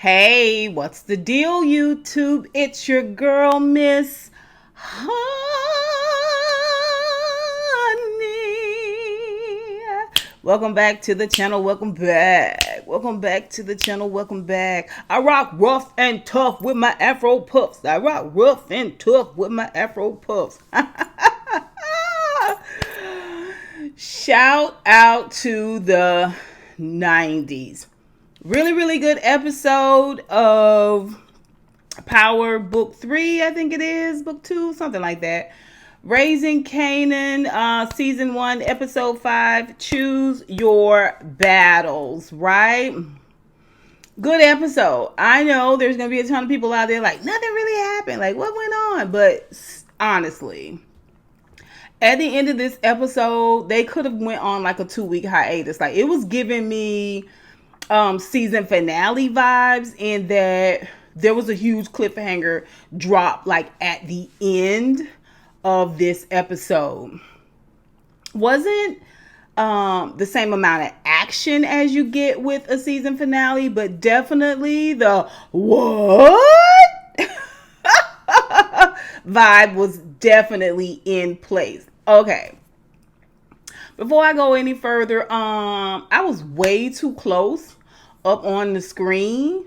Hey, what's the deal, YouTube? It's your girl, Miss Honey. Welcome back to the channel. Welcome back. Welcome back to the channel. Welcome back. I rock rough and tough with my Afro puffs. I rock rough and tough with my Afro puffs. Shout out to the 90s. Really good episode of Power Book 3, I think it is, Book 2, something like that. Raising Kanan, Season 1, Episode 5, Choose Your Battles, right? Good episode. I know there's going to be a ton of people out there like, nothing really happened. Like, what went on? But honestly, at the end of this episode, they could have went on like a 2-week hiatus. Like, it was giving me season finale vibes in that there was a huge cliffhanger drop like at the end of this episode. Wasn't the same amount of action as you get with a season finale, but definitely the what vibe was definitely in place. Okay. Before I go any further, I was way too close up on the screen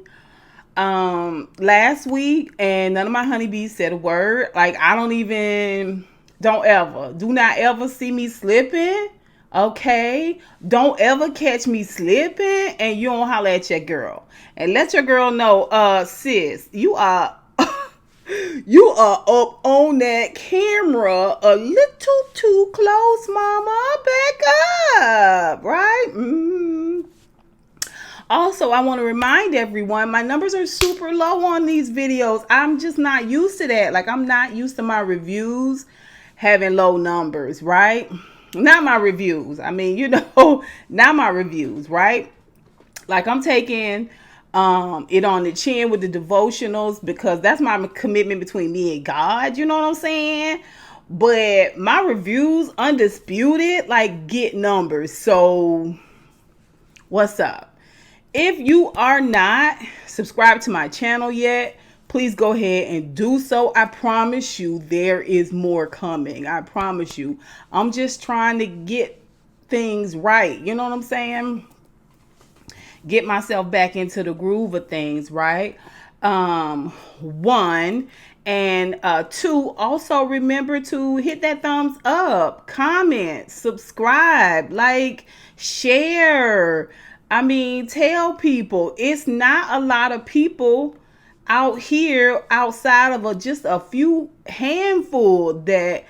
last week, and none of my honeybees said a word. Like, do not ever see me slipping. Okay, don't ever catch me slipping, and you don't holler at your girl. And let your girl know, sis, you are you are up on that camera a little too close, mama. Back up, right? Also, I want to remind everyone, my numbers are super low on these videos. I'm just not used to that. Like, I'm not used to my reviews having low numbers, right? Not my reviews. I mean, not my reviews, right? Like, I'm taking it on the chin with the devotionals because that's my commitment between me and God. You know what I'm saying? But my reviews, undisputed, like, get numbers. So, what's up? If you are not subscribed to my channel yet, please go ahead and do so. I promise you there is more coming. I promise you. I'm just trying to get things right. You know what I'm saying? Get myself back into the groove of things, right? One. And two, also remember to hit that thumbs up, comment, subscribe, like, share. I mean, tell people. It's not a lot of people out here outside of just a few handful that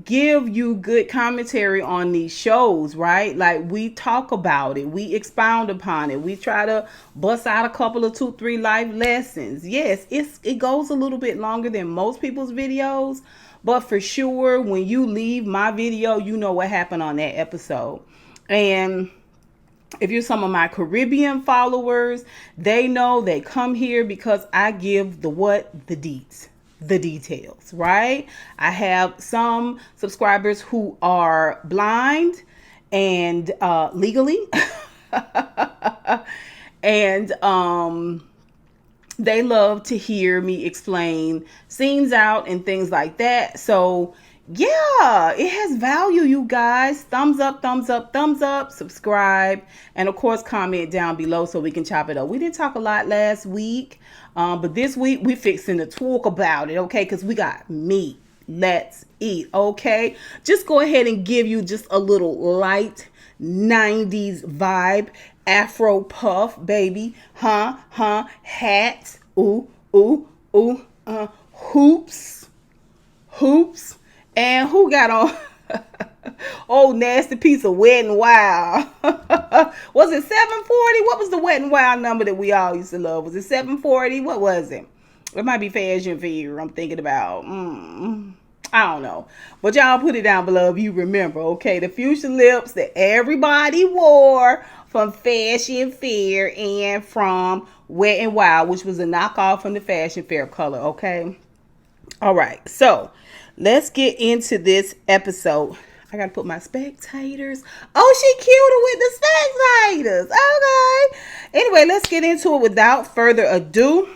give you good commentary on these shows, right? Like, we talk about it, we expound upon it, we try to bust out a couple of 2-3 life lessons. Yes, it goes a little bit longer than most people's videos, but for sure, when you leave my video, you know what happened on that episode. And if you're some of my Caribbean followers, they know they come here because I give the deets, the details, right? I have some subscribers who are blind and legally and they love to hear me explain scenes out and things like that. So yeah, it has value, you guys. Thumbs up, thumbs up, thumbs up, subscribe, and of course comment down below so we can chop it up. We didn't talk a lot last week, but this week we fixing to talk about it, okay? Because we got meat. Let's eat, okay? Just go ahead and give you just a little light 90s vibe. Afro puff, baby. Hats. Ooh, hoops. And who got on old nasty piece of Wet n Wild? Was it 740? What was the Wet n Wild number that we all used to love? Was it 740? What was it? It might be Fashion Fear I'm thinking about. I don't know. But y'all put it down below if you remember, okay? The fuchsia lips that everybody wore from Fashion Fair and from Wet n Wild, which was a knockoff from the Fashion Fair color, okay? All right, so let's get into this episode. I gotta put my spectators. Oh, she cute with the spectators. Okay. Anyway, let's get into it without further ado.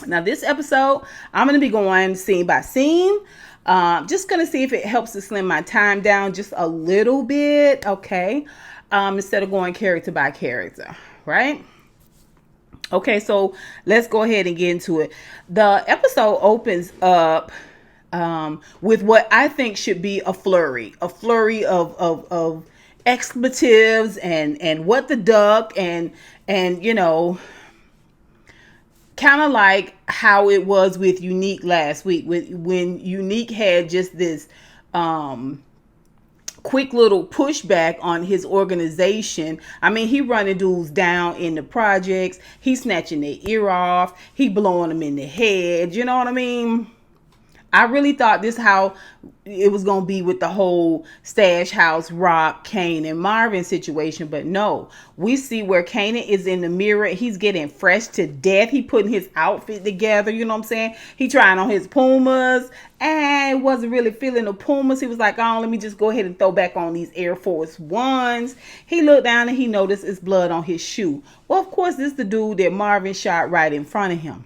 Now, this episode, I'm going to be going scene by scene. Just going to see if it helps to slim my time down just a little bit, okay? Instead of going character by character, right? Okay, so let's go ahead and get into it. The episode opens up with what I think should be a flurry of expletives and what the duck and you know, kind of like how it was with Unique last week, when Unique had just this quick little pushback on his organization. I mean, he running dudes down in the projects, he snatching their ear off, he blowing them in the head, you know what I mean? I really thought this how it was going to be with the whole Stash House, Rock, Kanan, and Marvin situation. But no, we see where Kanan is in the mirror. He's getting fresh to death. He putting his outfit together. You know what I'm saying? He trying on his Pumas and wasn't really feeling the Pumas. He was like, oh, let me just go ahead and throw back on these Air Force Ones. He looked down and he noticed it's blood on his shoe. Well, of course, this is the dude that Marvin shot right in front of him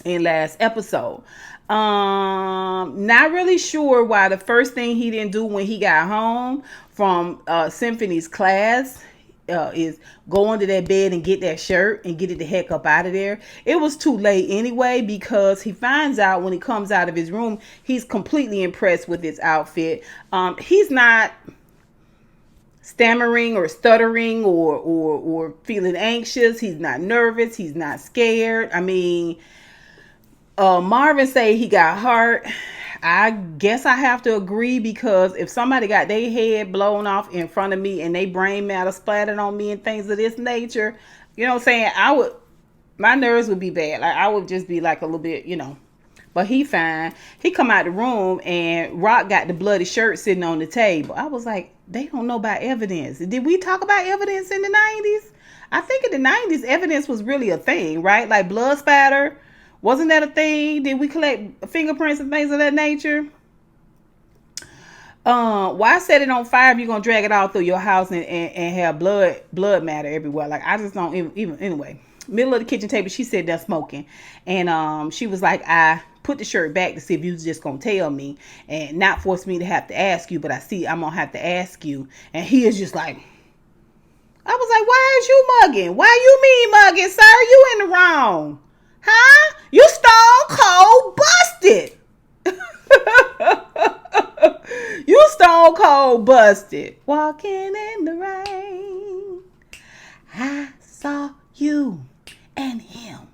in last episode. Not really sure why the first thing he didn't do when he got home from Symphony's class is go under that bed and get that shirt and get it the heck up out of there. It was too late anyway, because he finds out when he comes out of his room, he's completely impressed with his outfit. He's not stammering or stuttering or feeling anxious. He's not nervous. He's not scared. I mean, Marvin say he got hurt. I guess I have to agree, because if somebody got their head blown off in front of me and they brain matter splattered on me and things of this nature, you know what I'm saying, my nerves would be bad. Like, I would just be like a little bit, you know. But he fine. He come out the room and Rock got the bloody shirt sitting on the table. I was like, they don't know about evidence. Did we talk about evidence in the 90s? I think in the 90s, evidence was really a thing, right? Like blood spatter. Wasn't that a thing? Did we collect fingerprints and things of that nature? Why set it on fire if you're going to drag it all through your house and have blood matter everywhere? Like, I just don't even anyway. Middle of the kitchen table, she said they're smoking. And she was like, I put the shirt back to see if you was just going to tell me and not force me to have to ask you. But I see I'm going to have to ask you. And he is just like, I was like, why is you mugging? Why you mean mugging, sir? You in the wrong. Huh? You stone cold busted. You stone cold busted. Walking in the rain, I saw you and him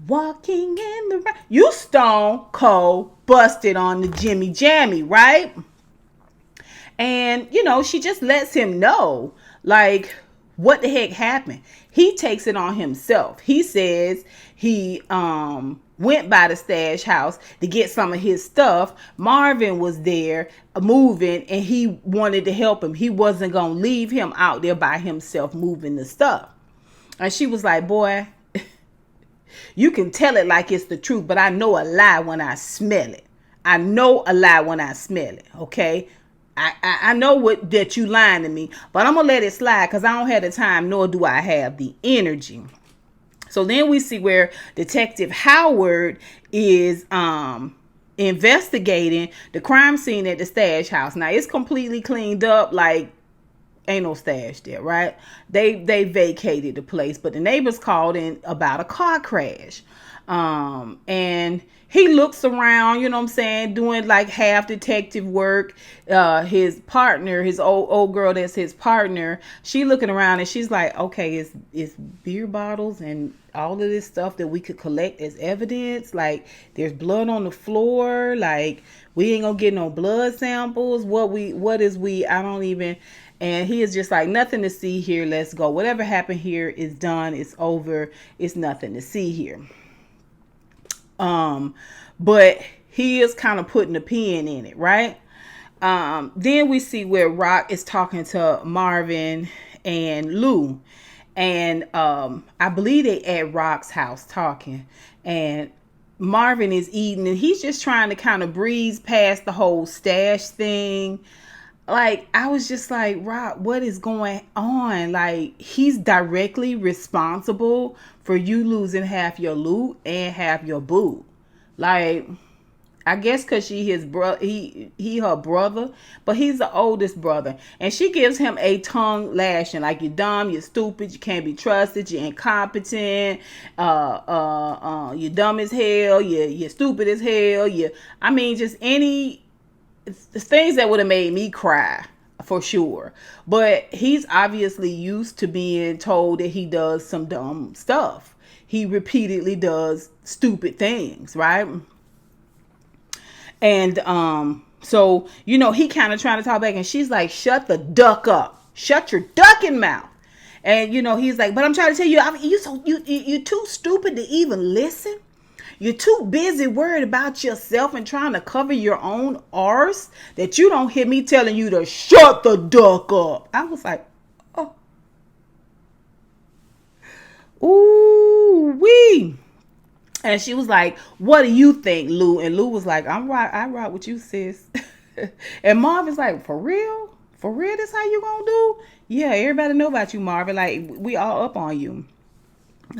walking in the rain. You stone cold busted on the Jimmy Jammy, right? And, you know, she just lets him know, like, what the heck happened. He takes it on himself. He says he went by the Stash House to get some of his stuff. Marvin was there moving and he wanted to help him. He wasn't going to leave him out there by himself moving the stuff. And she was like, boy, you can tell it like it's the truth, but I know a lie when I smell it. I know a lie when I smell it, okay? I know that you lying to me, but I'm going to let it slide because I don't have the time, nor do I have the energy. So then we see where Detective Howard is investigating the crime scene at the Stash House. Now, it's completely cleaned up, like ain't no stash there, right? They vacated the place, but the neighbors called in about a car crash. And he looks around, you know what I'm saying, doing like half detective work. His partner, his old girl that's his partner, she looking around and she's like, okay, it's beer bottles and all of this stuff that we could collect as evidence. Like, there's blood on the floor. Like, we ain't gonna get no blood samples. I don't even. And he is just like, nothing to see here. Let's go. Whatever happened here is done. It's over. It's nothing to see here. But he is kind of putting a pin in it, right? Then we see where Rock is talking to Marvin and Lou. And I believe they at Rock's house talking. And Marvin is eating and he's just trying to kind of breeze past the whole stash thing. Like, I was just like, Rob, what is going on? Like, he's directly responsible for you losing half your loot and half your boot. Like, I guess because she his bro, he her brother, but he's the oldest brother, and she gives him a tongue lashing like you're dumb, you're stupid, you can't be trusted, you're incompetent, you're dumb as hell, you're stupid as hell, I mean, just any things that would have made me cry for sure. But he's obviously used to being told that he does some dumb stuff. He repeatedly does stupid things, right? And so, he kind of trying to talk back, and she's like, shut the duck up. Shut your ducking mouth. And, he's like, but I'm trying to tell you, you're too stupid to even listen. You're too busy worried about yourself and trying to cover your own arse that you don't hear me telling you to shut the duck up. I was like, oh. Ooh, wee. And she was like, what do you think, Lou? And Lou was like, I rock with you, sis. And Marvin's like, for real? For real, this how you gonna do? Yeah, everybody know about you, Marvin. Like, we all up on you.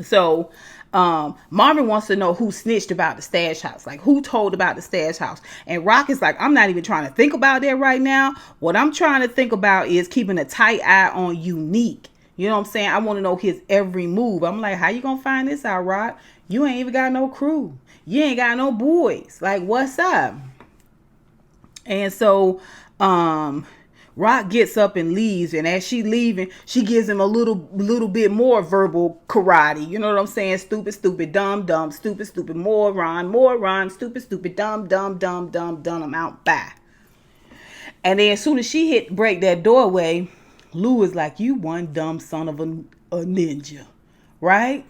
So, Marvin wants to know who snitched about the stash house. Like, who told about the stash house? And Rock is like, I'm not even trying to think about that right now. What I'm trying to think about is keeping a tight eye on Unique. You know what I'm saying? I want to know his every move. I'm like, how you gonna find this out, Rock? You ain't even got no crew. You ain't got no boys. Like, what's up? And so, Rock gets up and leaves, and as she leaving, she gives him a little bit more verbal karate. You know what I'm saying? Stupid, dumb, stupid, moron, stupid, dumb, I'm out, bye. And then as soon as she break that doorway, Lou is like, you one dumb son of a ninja, right?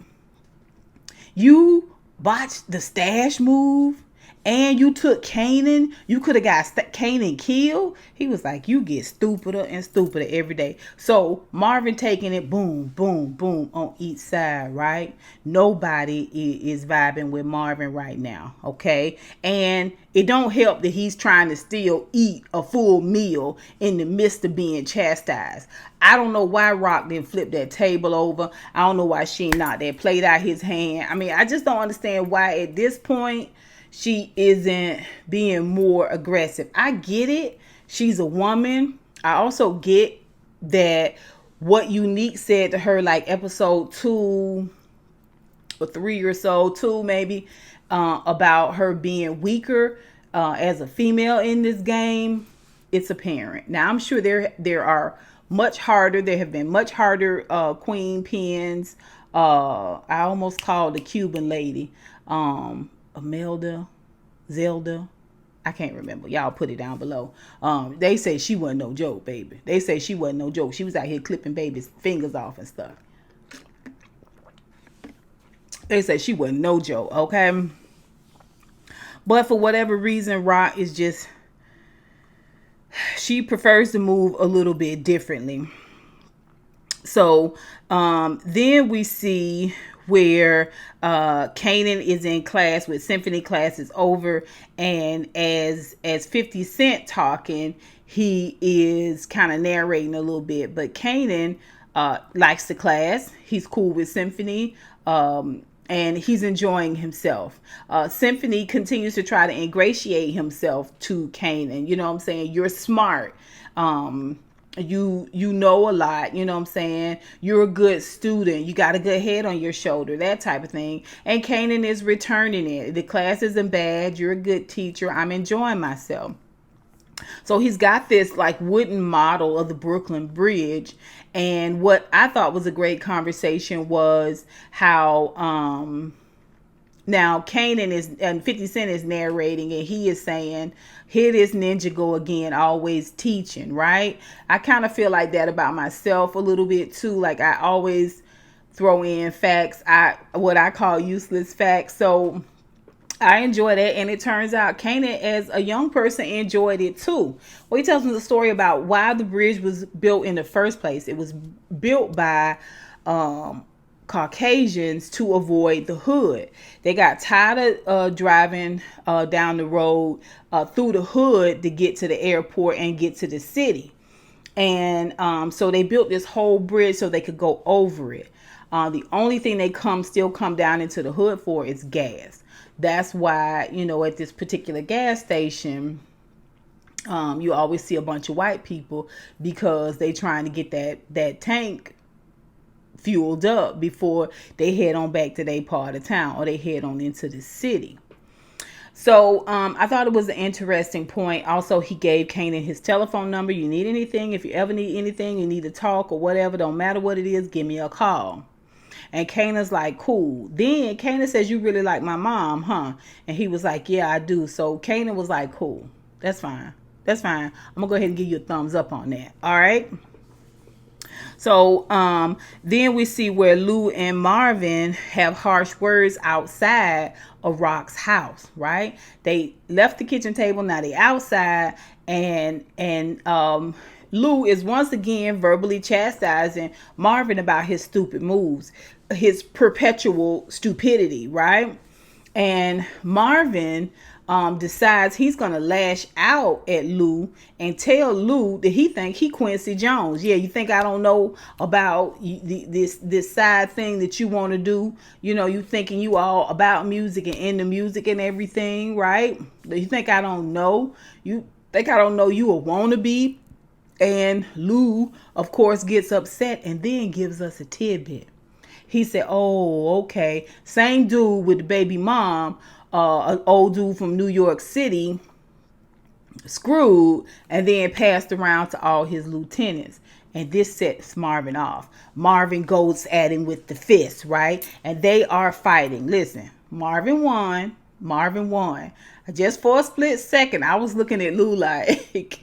You botched the stash move and you took Kanan. You could have got Kanan killed. He was like, you get stupider and stupider every day. So Marvin taking it boom, boom, boom on each side, right? Nobody is vibing with Marvin right now, okay? And it don't help that he's trying to still eat a full meal in the midst of being chastised. I don't know why Rock didn't flip that table over. I don't know why she knocked that plate out his hand. I mean, I just don't understand why at this point she isn't being more aggressive. I get it. She's a woman. I also get that what Unique said to her, like episode 2 or 3 or so, 2 maybe, about her being weaker as a female in this game. It's apparent. Now, I'm sure there have been much harder queen pins. I almost called the Cuban lady. Zelda. I can't remember. Y'all put it down below. They say she wasn't no joke, baby. They say she wasn't no joke. She was out here clipping babies' fingers off and stuff. They say she wasn't no joke, okay? But for whatever reason, Rock is just, she prefers to move a little bit differently. So then we see where Kanan is in class with symphony classes over, and as 50 Cent talking, he is kind of narrating a little bit. But Kanan likes the class. He's cool with symphony. And he's enjoying himself. Symphony continues to try to ingratiate himself to Kanan. You know what I'm saying? You're smart. You know a lot, you know what I'm saying? You're a good student. You got a good head on your shoulder, that type of thing. And Kanan is returning it. The class isn't bad. You're a good teacher. I'm enjoying myself. So he's got this like wooden model of the Brooklyn Bridge. And what I thought was a great conversation was how now Kanan and 50 Cent is narrating, and he is saying, here this ninja go again, always teaching, right? I kind of feel like that about myself a little bit too. Like, I always throw in facts, what I call useless facts. So I enjoy that, and it turns out Kanan, as a young person, enjoyed it too. Well, he tells me the story about why the bridge was built in the first place. It was built by Caucasians to avoid the hood. They got tired of driving down the road through the hood to get to the airport and get to the city. And so they built this whole bridge so they could go over it. The only thing they still come down into the hood for is gas. That's why, at this particular gas station, you always see a bunch of white people, because they trying to get that tank fueled up before they head on back to their part of town, or they head on into the city. So I thought it was an interesting point. Also, he gave Kanan his telephone number. You need anything, if you ever need anything, you need to talk or whatever, don't matter what it is, give me a call. And Kanan's like, cool. Then Kanan says, you really like my mom, huh? And he was like, yeah, I do. So Kanan was like, cool. That's fine. That's fine. I'm going to go ahead and give you a thumbs up on that. All right. So then we see where Lou and Marvin have harsh words outside of Rock's house, right? They left the kitchen table. Now they outside, and Lou is once again verbally chastising Marvin about his stupid moves, his perpetual stupidity, right? And Marvin decides he's gonna lash out at Lou and tell Lou that he think he Quincy Jones. Yeah, you think I don't know about this side thing that you want to do? You thinking you all about music and into music and everything, right? You think I don't know? You think I don't know you a wannabe? And Lou, of course, gets upset and then gives us a tidbit. He said, oh, okay, same dude with the baby mom, an old dude from New York City, screwed, and then passed around to all his lieutenants. And this sets Marvin off. Marvin goes at him with the fist, right? And they are fighting. Listen, Marvin won. Just for a split second, I was looking at Lou like,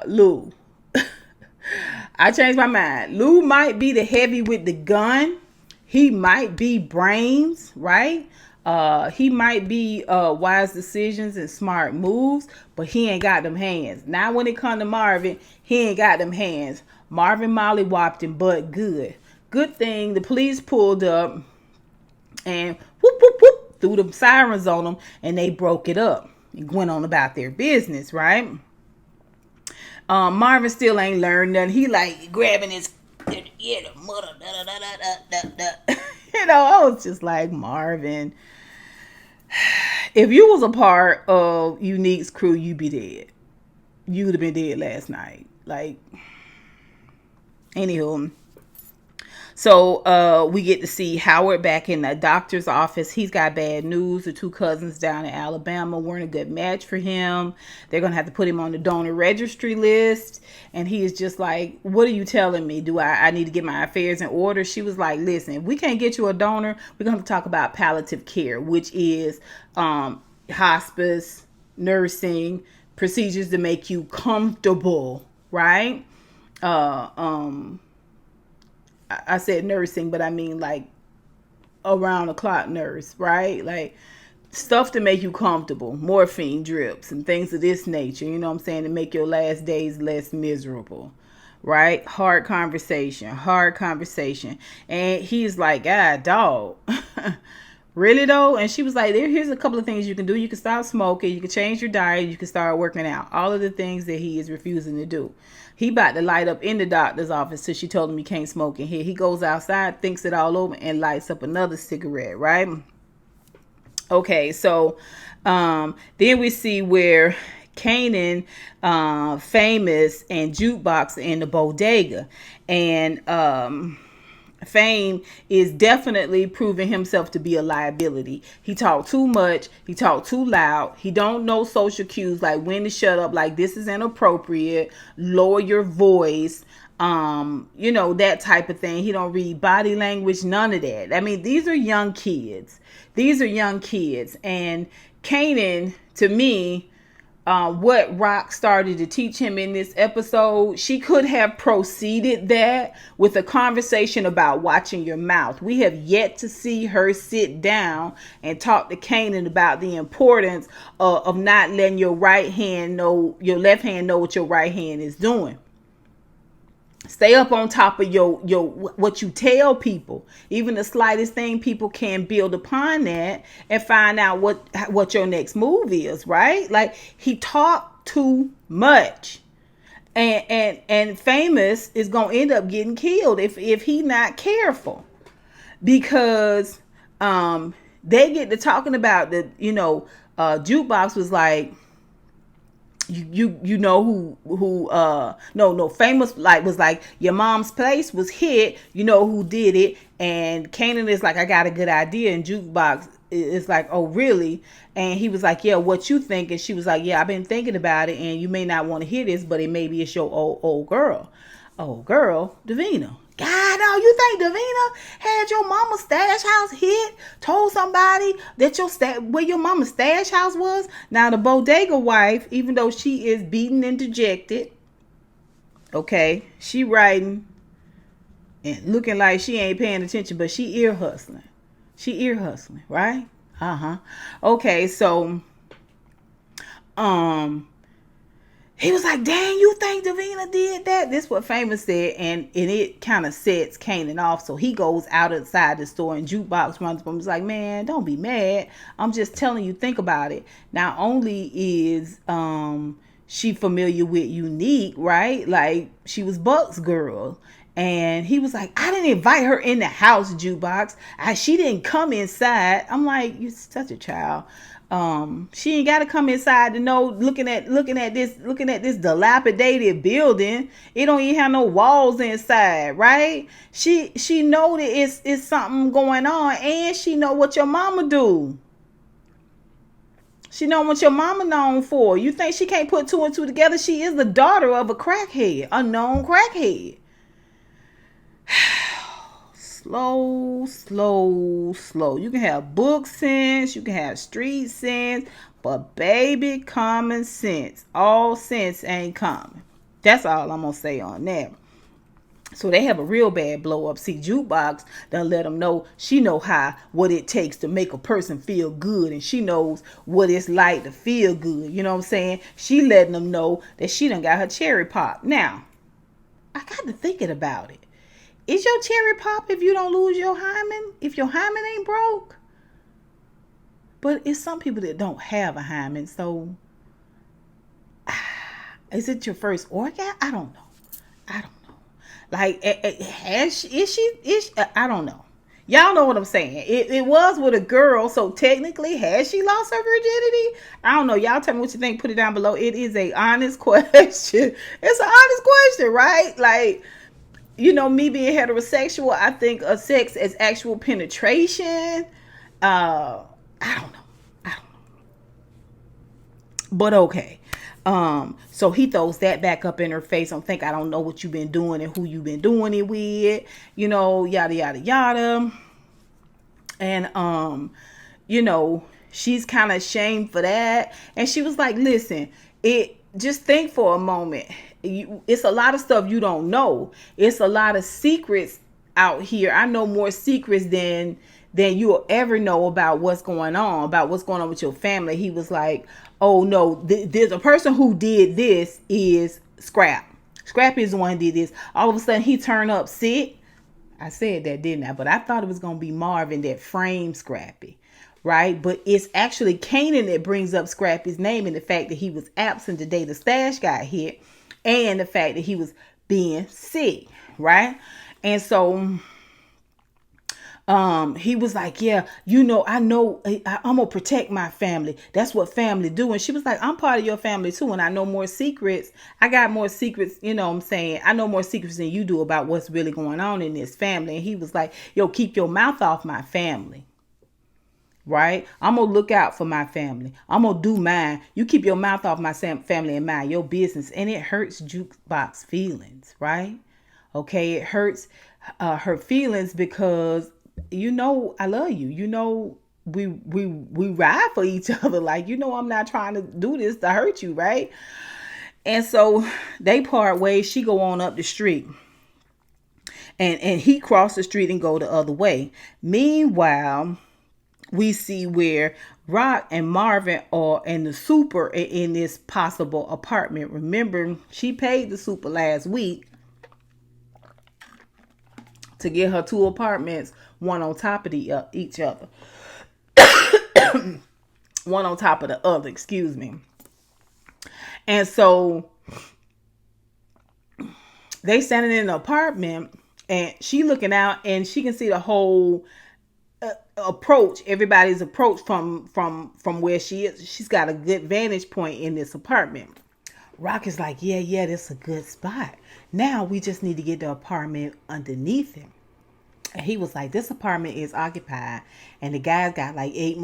Lou. I changed my mind. Lou might be the heavy with the gun. He might be brains, right? He might be wise decisions and smart moves, but he ain't got them hands. Now when it come to Marvin, he ain't got them hands. Marvin mollywopped him, but good. Good thing the police pulled up and whoop, whoop, whoop, threw the sirens on them, and they broke it up and went on about their business, right? Marvin still ain't learned nothing. He like grabbing his, the mother, I was just like, Marvin, if you was a part of Unique's crew, you'd be dead. You would have been dead last night. Like, anywho. So we get to see Howard back in the doctor's office. He's got bad news. The two cousins down in Alabama weren't a good match for him. They're going to have to put him on the donor registry list. And he is just like, what are you telling me? Do I need to get my affairs in order? She was like, listen, if we can't get you a donor, we're going to talk about palliative care, which is hospice, nursing, procedures to make you comfortable, right? I said nursing, but I mean like around the clock nurse, right? Like stuff to make you comfortable, morphine drips and things of this nature, you know what I'm saying, to make your last days less miserable, right? Hard conversation. And he's like, God, dog. Really though? And she was like, here's a couple of things you can do. You can stop smoking, you can change your diet, you can start working out. All of the things that he is refusing to do. He about to light up in the doctor's office till she told him he can't smoke in here. He goes outside, thinks it all over, and lights up another cigarette, right? Okay, so then we see where Kanan, Famous, and Jukebox are in the bodega. And Fame is definitely proving himself to be a liability. He talked too much. He talked too loud. He don't know social cues like when to shut up, like this is inappropriate, lower your voice, that type of thing. He don't read body language, none of that. I mean, these are young kids. And Kanan, to me, what Rock started to teach him in this episode, she could have proceeded that with a conversation about watching your mouth. We have yet to see her sit down and talk to Kanan about the importance of not letting your left hand know what your right hand is doing. Stay up on top of your what you tell people. Even the slightest thing, people can build upon that and find out what your next move is, right? Like, he talked too much. And Famous is gonna end up getting killed if he not careful, because they get to talking about the, Jukebox was like, you know who no, Famous like was like, your mom's place was hit, you know who did it. And Kanan is like, I got a good idea. And Jukebox is like, oh really? And he was like, yeah, what you think? And she was like, yeah, I've been thinking about it, and you may not want to hear this, but it maybe it's your old girl. Old girl, Davina. God, no, you think Davina had your mama's stash house hit? Told somebody that where your mama's stash house was? Now the bodega wife, even though she is beaten and dejected, okay, she writing and looking like she ain't paying attention, but she ear hustling. She ear hustling, right? Okay, so he was like, dang, you think Davina did that? This is what Famous said, and it kind of sets Kanan off. So he goes outside the store, and Jukebox runs up and he's like, man, don't be mad. I'm just telling you, think about it. Not only is she familiar with Unique, right? Like, she was Buck's girl. And he was like, I didn't invite her in the house, Jukebox. She didn't come inside. I'm like, you're such a child. She ain't got to come inside to know. Looking at this dilapidated building, it don't even have no walls inside, right? She know that it's something going on, and she know what your mama do. She know what your mama known for. You think she can't put two and two together? She is the daughter of a crackhead, a known crackhead. Slow. You can have book sense, you can have street sense, but baby, common sense. All sense ain't common. That's all I'm gonna say on that. So they have a real bad blow up. See, Jukebox done let them know she know what it takes to make a person feel good, and she knows what it's like to feel good. You know what I'm saying? She letting them know that she done got her cherry pop. Now, I got to thinking about it. Is your cherry pop if you don't lose your hymen? If your hymen ain't broke? But it's some people that don't have a hymen. So, is it your first orgasm? I don't know. Like, is she? I don't know. Y'all know what I'm saying. It was with a girl, so technically, has she lost her virginity? I don't know. Y'all tell me what you think. Put it down below. It is a honest question. It's an honest question, right? Like, me being heterosexual, I think of sex as actual penetration. I don't know. But okay. So he throws that back up in her face. I don't know what you've been doing and who you've been doing it with. Yada yada yada. And she's kind of ashamed for that. And she was like, listen, just think for a moment. It's a lot of stuff you don't know. It's a lot of secrets out here. I know more secrets than you'll ever know about what's going on with your family. He was like, oh no, there's a person who did this is Scrappy is the one who did this. All of a sudden he turned up sick. I said that, didn't I? But I thought it was going to be Marvin that framed Scrappy. Right? But it's actually Kanan that brings up Scrappy's name, and the fact that he was absent the day the stash got hit, and the fact that he was being sick, right? And so he was like, yeah, I know I'm gonna protect my family. That's what family do. And she was like, I'm part of your family too, and I know more secrets. I got more secrets, what I'm saying? I know more secrets than you do about what's really going on in this family. And he was like, yo, keep your mouth off my family. Right? I'm going to look out for my family. I'm going to do mine. You keep your mouth off my family and mind your business. And it hurts Jukebox feelings, right? Okay, it hurts her feelings because, I love you. We ride for each other. Like, I'm not trying to do this to hurt you, right? And so they part ways. She go on up the street. And he crossed the street and go the other way. Meanwhile, we see where Rock and Marvin are and the super in this possible apartment. Remember, she paid the super last week. to get her two apartments, one on top of each other, one on top of the other, excuse me. And so they standing in the apartment, and she looking out, and she can see the whole approach, everybody's approach from where she is. She's got a good vantage point in this apartment. Rock is like, yeah, this is a good spot. Now we just need to get the apartment underneath him. And he was like, this apartment is occupied, and the guy's got like 8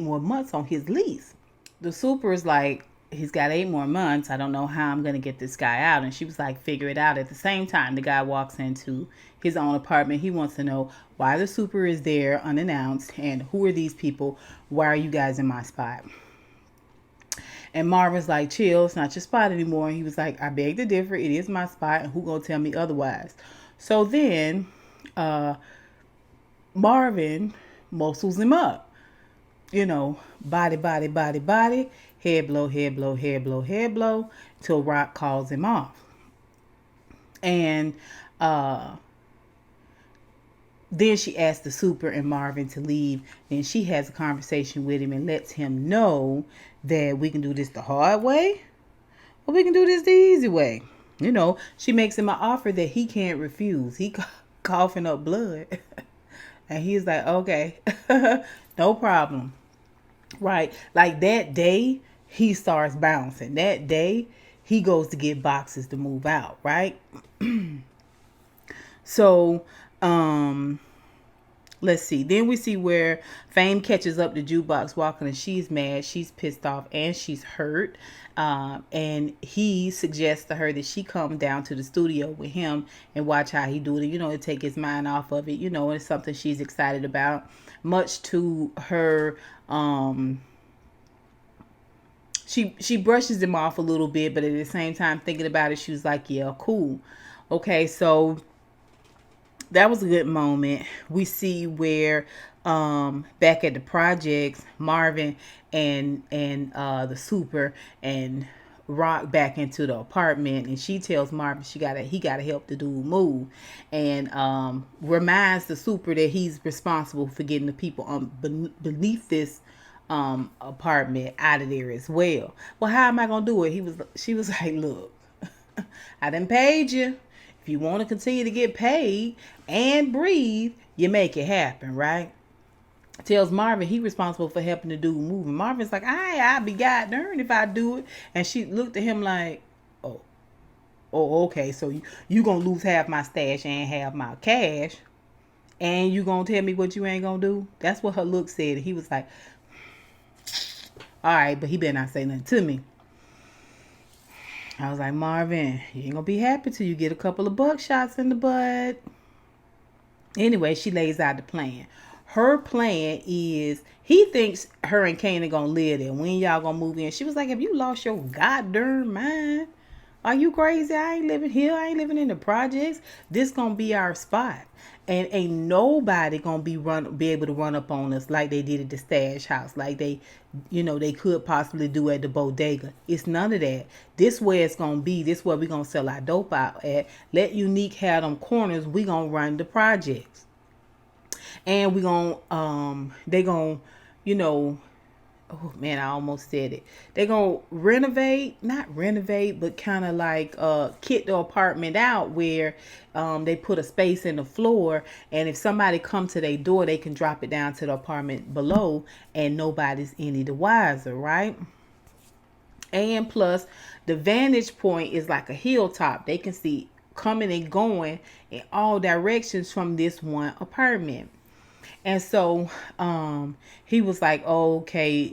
more months on his lease. The super is like, he's got 8 more months. I don't know how I'm going to get this guy out. And she was like, figure it out. At the same time, the guy walks into his own apartment. He wants to know why the super is there unannounced, and who are these people? Why are you guys in my spot? And Marvin's like, chill, it's not your spot anymore. And he was like, I beg to differ. It is my spot, and who gonna tell me otherwise? So then Marvin muscles him up. You know, body, head blow, till Rock calls him off. And then she asks the super and Marvin to leave. Then she has a conversation with him and lets him know that we can do this the hard way, or we can do this the easy way. You know, she makes him an offer that he can't refuse. He coughing up blood. And he's like, okay, no problem. Right. Like that day, he starts bouncing. That day, he goes to get boxes to move out. Right. So, let's see. Then we see where Fame catches up to Jukebox walking, and she's mad, she's pissed off, and she's hurt. And he suggests to her that she come down to the studio with him and watch how he do it. You know, to take his mind off of it. You know, it's something she's excited about. Much to her, she brushes him off a little bit, but at the same time, thinking about it, she was like, yeah, cool. Okay, so that was a good moment. We see where back at the projects, Marvin and the super and Rock back into the apartment, and she tells Marvin he gotta help the dude move, and reminds the super that he's responsible for getting the people beneath this apartment out of there as well. Well, how am I gonna do it? She was like, look, I done paid you. If you want to continue to get paid and breathe, you make it happen, right? Tells Marvin he responsible for helping the dude move. And Marvin's like, I'll be god darn if I do it. And she looked at him like, oh, okay. So you gonna lose half my stash and half my cash, and you gonna tell me what you ain't gonna do? That's what her look said. And he was like, all right, but he better not say nothing to me. I was like, Marvin, you ain't gonna be happy till you get a couple of buckshots in the butt. Anyway, she lays out the plan. Her plan is, he thinks her and Kanan gonna live there. When y'all gonna move in? She was like, have you lost your goddamn mind? Are you crazy? I ain't living here. I ain't living in the projects. This gonna be our spot. And ain't nobody gonna be able to run up on us like they did at the stash house, like they could possibly do at the bodega. It's none of that. This where it's gonna be. This where we gonna sell our dope out at. Let Unique have them corners. We gonna run the projects, and we gonna they gonna, oh man, I almost said it. They're gonna not renovate, but kind of like kit the apartment out where they put a space in the floor, and if somebody come to their door, they can drop it down to the apartment below, and nobody's any the wiser, right? And plus, the vantage point is like a hilltop. They can see coming and going in all directions from this one apartment. And so he was like, oh, okay,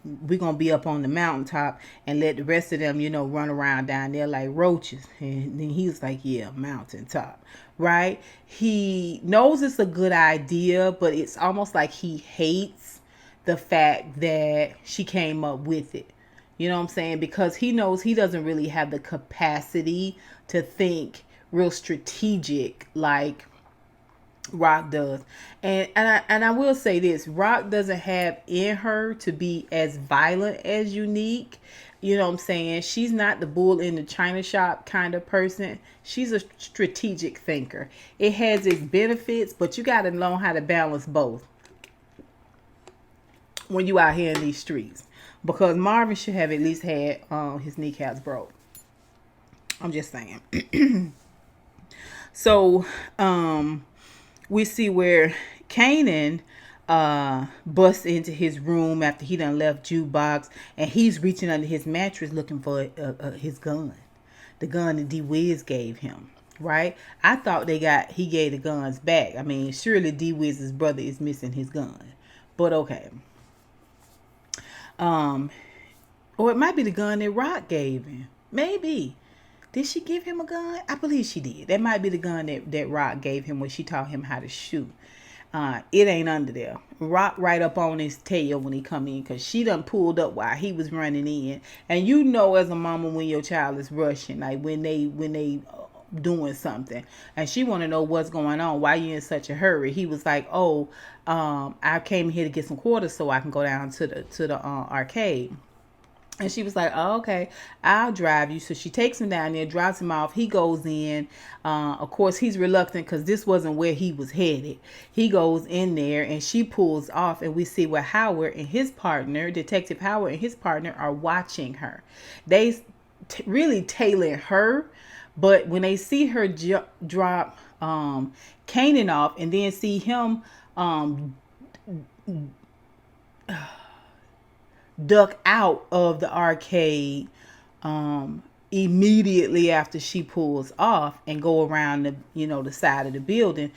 we're going to be up on the mountaintop and let the rest of them, run around down there like roaches. And then he was like, yeah, mountaintop, right? He knows it's a good idea, but it's almost like he hates the fact that she came up with it. You know what I'm saying? Because he knows he doesn't really have the capacity to think real strategic like Rock does. And I will say this, Rock doesn't have in her to be as violent as Unique. You know what I'm saying? She's not the bull in the china shop kind of person. She's a strategic thinker. It has its benefits, but you got to know how to balance both when you out here in these streets. Because Marvin should have at least had his kneecaps broke. I'm just saying. So, we see where Kanan busts into his room after he done left jukebox, and he's reaching under his mattress looking for his gun, the gun that D Wiz gave him. Right? I thought he gave the guns back. I mean, surely D Wiz's brother is missing his gun, but okay. Or it might be the gun that Rock gave him. Maybe. Did she give him a gun? I believe she did. That might be the gun that Rock gave him when she taught him how to shoot. It ain't under there. Rock right up on his tail when he come in, because she done pulled up while he was running in. And you know, as a mama, when your child is rushing, like when they doing something, and she want to know what's going on, why you in such a hurry. He was like, oh, I came here to get some quarters so I can go down to the arcade. And she was like, oh, okay, I'll drive you. So she takes him down there, drops him off. He goes in. Of course, he's reluctant because this wasn't where he was headed. He goes in there and she pulls off. And we see where Howard and his partner, Detective Howard and his partner, are watching her. They really tailing her. But when they see her drop Kanan off and then see him duck out of the arcade immediately after she pulls off and go around the side of the building,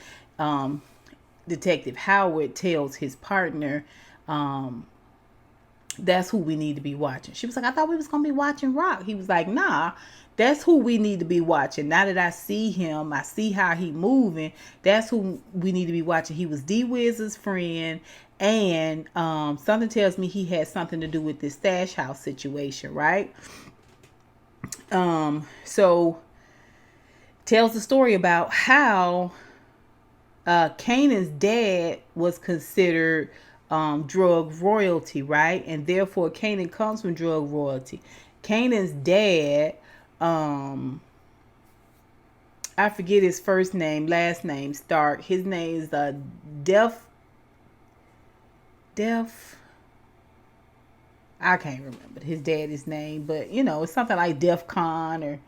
Detective Howard tells his partner, that's who we need to be watching. She was like, I thought we was gonna be watching Rock. He was like, nah, that's who we need to be watching. Now that I see him, I see how he moving, that's who we need to be watching. He was D Wiz's friend. And something tells me he had something to do with this stash house situation, right? So tells the story about how Kanan's dad was considered drug royalty, right? And therefore Kanan comes from drug royalty. Kanan's dad, I forget his first name, last name Stark. His name is I can't remember his daddy's name, but it's something like Def Con or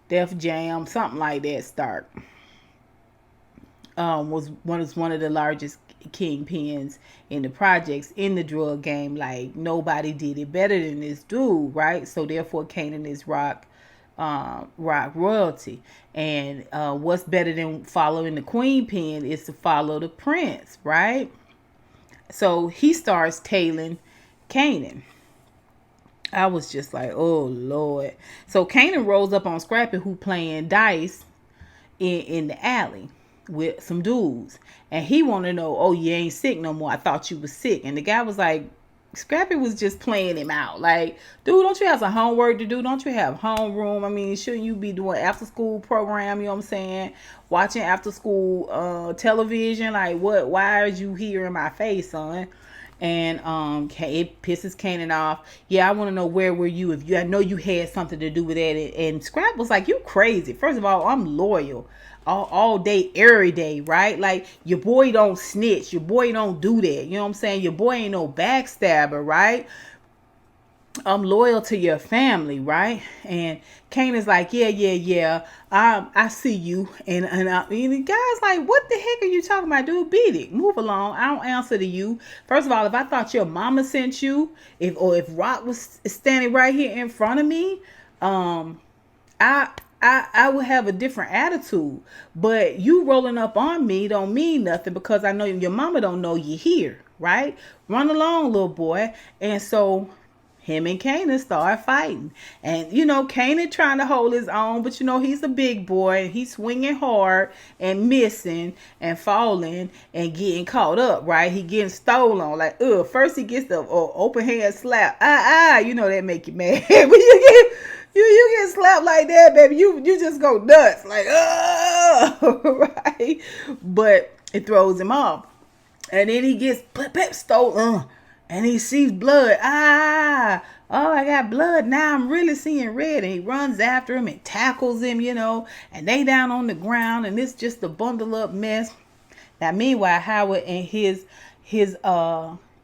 Def Jam, something like that. Stark was one of the largest kingpins in the projects in the drug game. Like nobody did it better than this dude, right? So therefore Kanan is rock royalty. And what's better than following the queen pin is to follow the prince, right? So he starts tailing Kanan. I was just like, oh Lord. So Kanan rolls up on Scrappy, who playing dice in the alley with some dudes. And he want to know, oh, you ain't sick no more. I thought you was sick. And the guy was like, Scrappy was just playing him out. Like, dude, don't you have some homework to do? Don't you have homeroom? I mean, shouldn't you be doing after school program? You know what I'm saying? Watching after school television? Like, what? Why are you here in my face, son? And it pisses Kanan off. Yeah, I want to know, where were you? I know you had something to do with that. And Scrap was like, you crazy. First of all, I'm loyal. All day, every day, right? Like, your boy don't snitch. Your boy don't do that. You know what I'm saying? Your boy ain't no backstabber, right? I'm loyal to your family, right? And Kanan's like, yeah. I see you. And the guy's like, what the heck are you talking about, dude? Beat it. Move along. I don't answer to you. First of all, if I thought your mama sent you, if Rock was standing right here in front of me, I would have a different attitude. But you rolling up on me don't mean nothing, because I know your mama don't know you here, right? Run along, little boy. And so him and Kanan start fighting. And, Kanan trying to hold his own, but, he's a big boy. And he's swinging hard and missing and falling and getting caught up, right? He getting stolen. Like, first he gets the open hand slap. That make you mad. When you get slapped like that, baby, you just go nuts. Like, right? But It throws him off. And then he gets pep stolen. And he sees blood. Oh, I got blood. Now I'm really seeing red. And he runs after him and tackles him, and they down on the ground. And it's just a bundle up mess. Now, meanwhile, Howard and his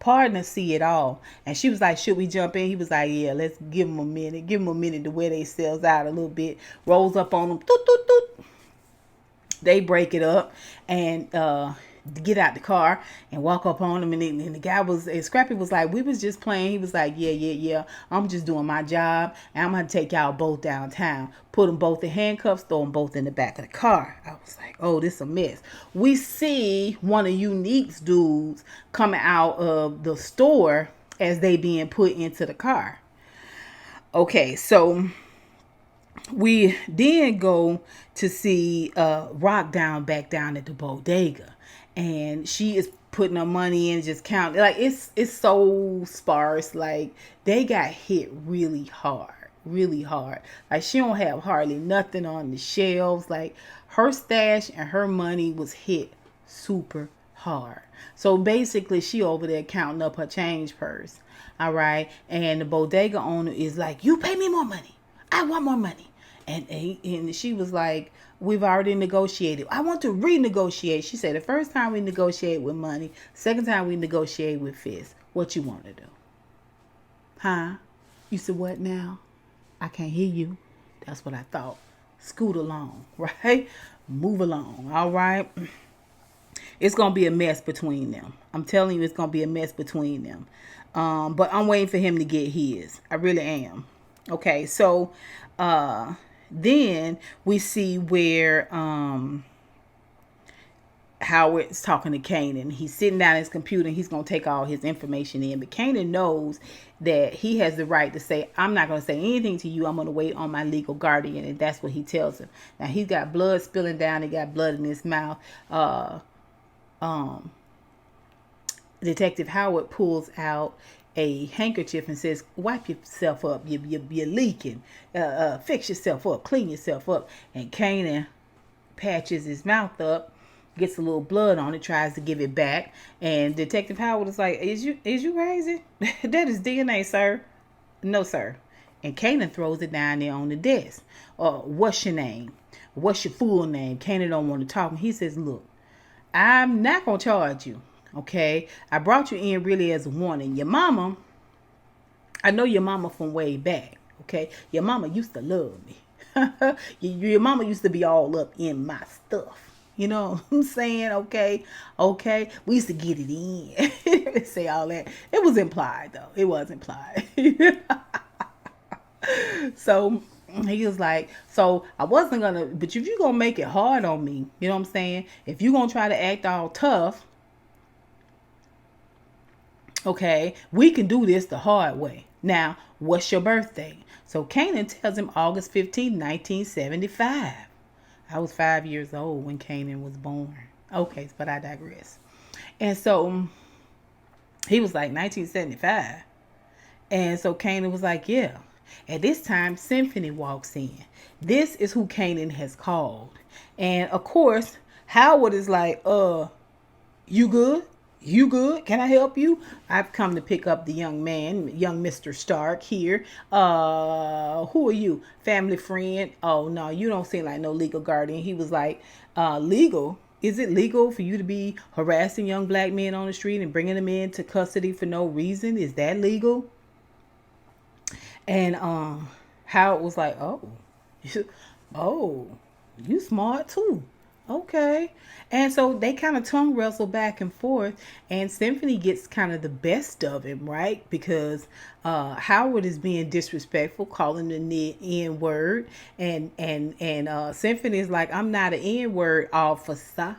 partner see it all. And she was like, should we jump in? He was like, yeah, let's give them a minute. Give them a minute to wear themselves out a little bit. Rolls up on them. Doot, doot, doot. They break it up and get out the car and walk up on him. And the guy Scrappy was like, we was just playing. He was like, yeah. I'm just doing my job. And I'm going to take y'all both downtown. Put them both in handcuffs, throw them both in the back of the car. I was like, oh, this a mess. We see one of Unique's dudes coming out of the store as they being put into the car. Okay, so we then go to see Rock back down at the bodega, and she is putting her money in, just counting. Like it's so sparse. Like they got hit really hard. Like she don't have hardly nothing on the shelves. Like her stash and her money was hit super hard. So basically she over there counting up her change purse. All right. And the bodega owner is like, you pay me more money. I want more money. And she was like, we've already negotiated. I want to renegotiate. She said, the first time we negotiate with money, second time we negotiate with fists. What you want to do? Huh? You said, what now? I can't hear you. That's what I thought. Scoot along, right? Move along, all right? It's going to be a mess between them. I'm telling you, it's going to be a mess between them. But I'm waiting for him to get his. I really am. Okay, so then we see where Howard's talking to Kanan. He's sitting down at his computer and he's going to take all his information in. But Kanan knows that he has the right to say, I'm not going to say anything to you. I'm going to wait on my legal guardian. And that's what he tells him. Now, he's got blood spilling down. He got blood in his mouth. Detective Howard pulls out a handkerchief and says, wipe yourself up. You're leaking. Fix yourself up. Clean yourself up. And Kanan patches his mouth up, gets a little blood on it, tries to give it back. And Detective Howard is like, is you crazy? That is DNA, sir. No, sir. And Kanan throws it down there on the desk. What's your name? What's your full name? Kanan don't want to talk. And he says, look, I'm not going to charge you. Okay, I brought you in really as a warning. Your mama, I know your mama from way back. Okay, your mama used to love me. Your mama used to be all up in my stuff. You know what I'm saying? Okay, we used to get it in. Say all that. It was implied though. It was implied. So he was like, so I wasn't gonna, but if you're gonna make it hard on me, you know what I'm saying? If you're gonna try to act all tough, okay, we can do this the hard way. Now, what's your birthday? So Kanan tells him August 15, 1975. I was 5 years old when Kanan was born. Okay, but I digress. And so he was like, 1975. And so Kanan was like, yeah. At this time, Symphony walks in. This is who Kanan has called. And of course, Howard is like, you good? You good? Can I help you? I've come to pick up the young man, young Mr. Stark here. Who are you? Family friend? Oh, no, you don't seem like no legal guardian. He was like, legal? Is it legal for you to be harassing young black men on the street and bringing them into custody for no reason? Is that legal? And Howard was like, oh, you smart too. Okay. And so they kind of tongue wrestle back and forth, and Symphony gets kind of the best of him, right? Because Howard is being disrespectful, calling the N-word, and Symphony is like, I'm not an N-word officer.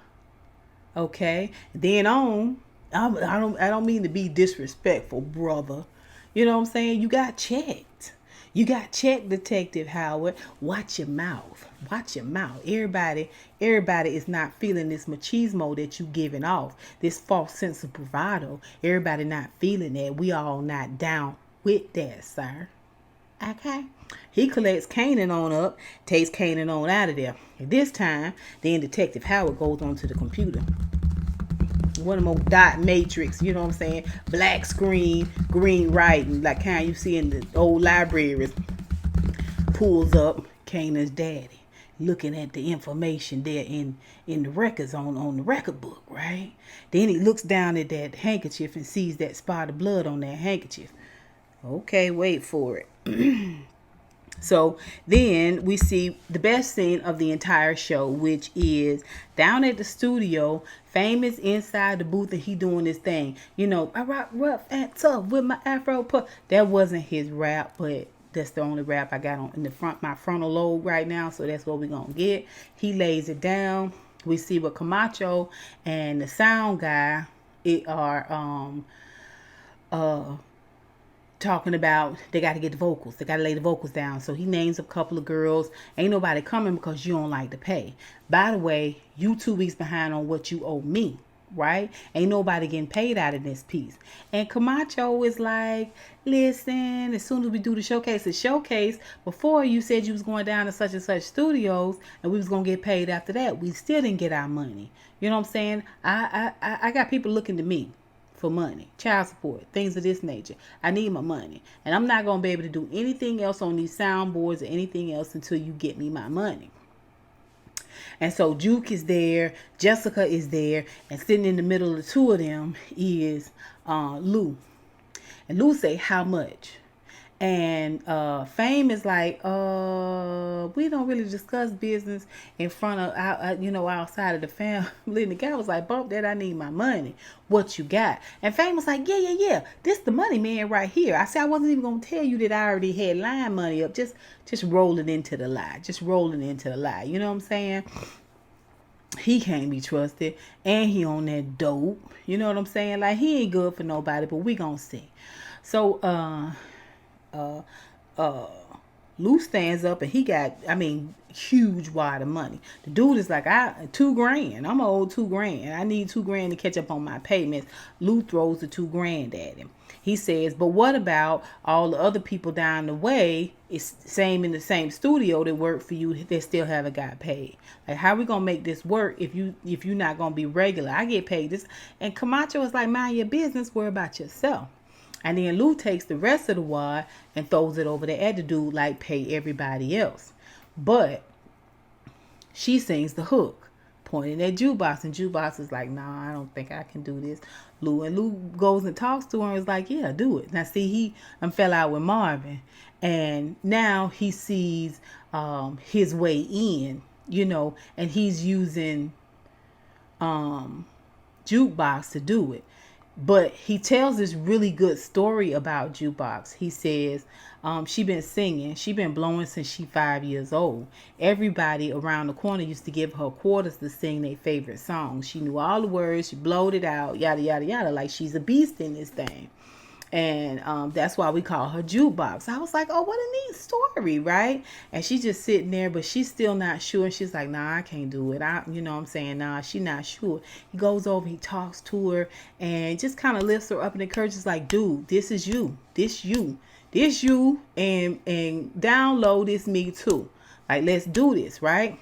Okay. Then I don't mean to be disrespectful, brother. You know what I'm saying? You got checked. You got checked, Detective Howard. Watch your mouth. Watch your mouth. Everybody is not feeling this machismo that you giving off. This false sense of bravado. Everybody not feeling that. We all not down with that, sir. Okay. He collects Kanan on up, takes Kanan on out of there. This time, then Detective Howard goes onto the computer. one of them dot matrix, you know what I'm saying? Black screen, green writing, like kind you see in the old libraries. Pulls up Kanan's daddy, looking at the information there in the records on the record book, right? Then he looks down at that handkerchief and sees that spot of blood on that handkerchief. Okay, wait for it. So then we see the best scene of the entire show, which is down at the studio. Famous inside the booth and he doing his thing. You know, I rock rough and tough with my afro puff. That wasn't his rap, but that's the only rap I got on in the front, my frontal lobe right now. So that's what we're gonna get. He lays it down. We see what Camacho and the sound guy are talking about. They got to get the vocals. They got to lay the vocals down. So he names a couple of girls. Ain't nobody coming because you don't like to pay. By the way, you 2 weeks behind on what you owe me, right? Ain't nobody getting paid out of this piece. And Camacho is like, listen, as soon as we do the showcase, before you said you was going down to such and such studios and we was going to get paid after that. We still didn't get our money. You know what I'm saying? I got people looking to me for money, child support, things of this nature. I need my money. And I'm not going to be able to do anything else on these soundboards or anything else until you get me my money. And so Juke is there, Jessica is there, and sitting in the middle of the two of them is Lou. And Lou say, how much? And Fame is like, we don't really discuss business in front of, outside of the family. And the guy was like, bump that, I need my money. What you got? And Fame was like, yeah. This the money man right here. I said, I wasn't even going to tell you that I already had line money up. Just rolling into the lie. You know what I'm saying? He can't be trusted. And he on that dope. You know what I'm saying? Like, he ain't good for nobody, but we gonna see. So, Lou stands up and he got, huge wad of money. The dude is like, $2,000. I'm owed $2,000. I need $2,000 to catch up on my payments. Lou throws the $2,000 at him. He says, but what about all the other people down the way? It's same in the same studio that work for you. They still haven't got paid. Like, how we gonna make this work if you're not gonna be regular? I get paid this. And Camacho is like, mind your business. Worry about yourself. And then Lou takes the rest of the wad and throws it over there at the dude like pay everybody else. But she sings the hook, pointing at Jukebox. And Jukebox is like, nah, I don't think I can do this. Lou goes and talks to her and is like, yeah, do it. Now, see, he fell out with Marvin. And now he sees his way in, and he's using Jukebox to do it. But he tells this really good story about Jukebox. He says she been singing. She been blowing since she 5 years old. Everybody around the corner used to give her quarters to sing their favorite songs. She knew all the words. She blowed it out, yada, yada, yada. Like, she's a beast in this thing. And that's why we call her Jukebox. I was like, oh, what a neat story, right? And she's just sitting there, but she's still not sure. She's like, nah, I can't do it. Nah, she's not sure. He goes over, he talks to her, and just kind of lifts her up and encourages, like, dude, this is you. This you, and down low, this me too. Like, let's do this, right?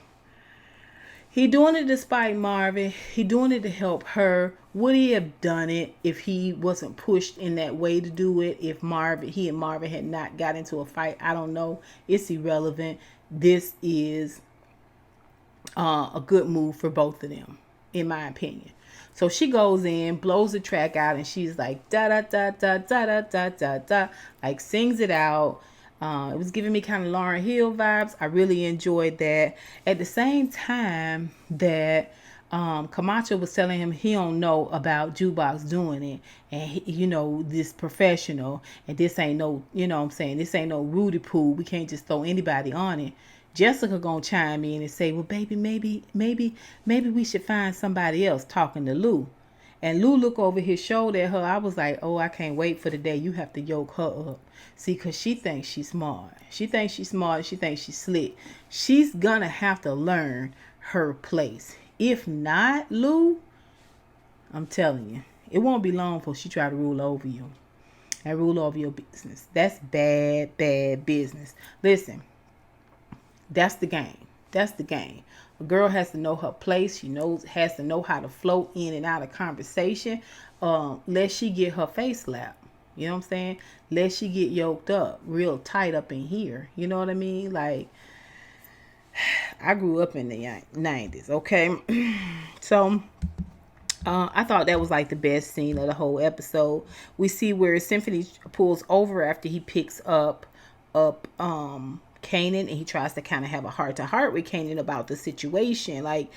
He doing it despite Marvin. He doing it to help her. Would he have done it if he wasn't pushed in that way to do it? If he and Marvin had not got into a fight? I don't know. It's irrelevant. This is a good move for both of them, in my opinion. So she goes in, blows the track out, and she's like, da da da da da da da da da, like sings it out. It was giving me kind of Lauryn Hill vibes. I really enjoyed that. At the same time that Camacho was telling him he don't know about Jukebox doing it, and this professional, and this ain't no, this ain't no Rudy Poo. We can't just throw anybody on it. Jessica gonna chime in and say, well, baby, maybe we should find somebody else, talking to Lou. And Lou look over his shoulder at her. I was like, oh, I can't wait for the day you have to yoke her up. See, because she thinks she's smart. She thinks she's slick. She's going to have to learn her place. If not, Lou, I'm telling you, it won't be long before she try to rule over you and rule over your business. That's bad business. Listen, that's the game. A girl has to know her place. She has to know how to float in and out of conversation. Lest she get her face slapped. You know what I'm saying? Lest she get yoked up, real tight up in here. You know what I mean? Like, I grew up in the 90s, okay? So, I thought that was like the best scene of the whole episode. We see where Symphony pulls over after he picks up Kanan, and he tries to kind of have a heart to heart with Kanan about the situation, like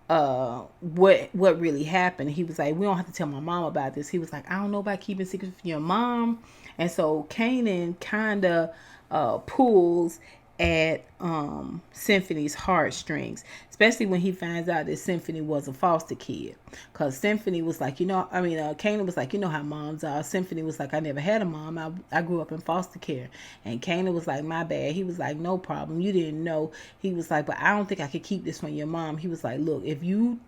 what really happened. He was like, we don't have to tell my mom about this. He was like, I don't know about keeping secrets from your mom. And so Kanan kind of pulls at Symphony's heartstrings, especially when he finds out that Symphony was a foster kid. Because Symphony was like, Kanan was like, you know how moms are. Symphony was like, I never had a mom. I grew up in foster care. And Kanan was like, my bad. He was like, no problem. You didn't know. He was like, but I don't think I could keep this from your mom. He was like, look, if you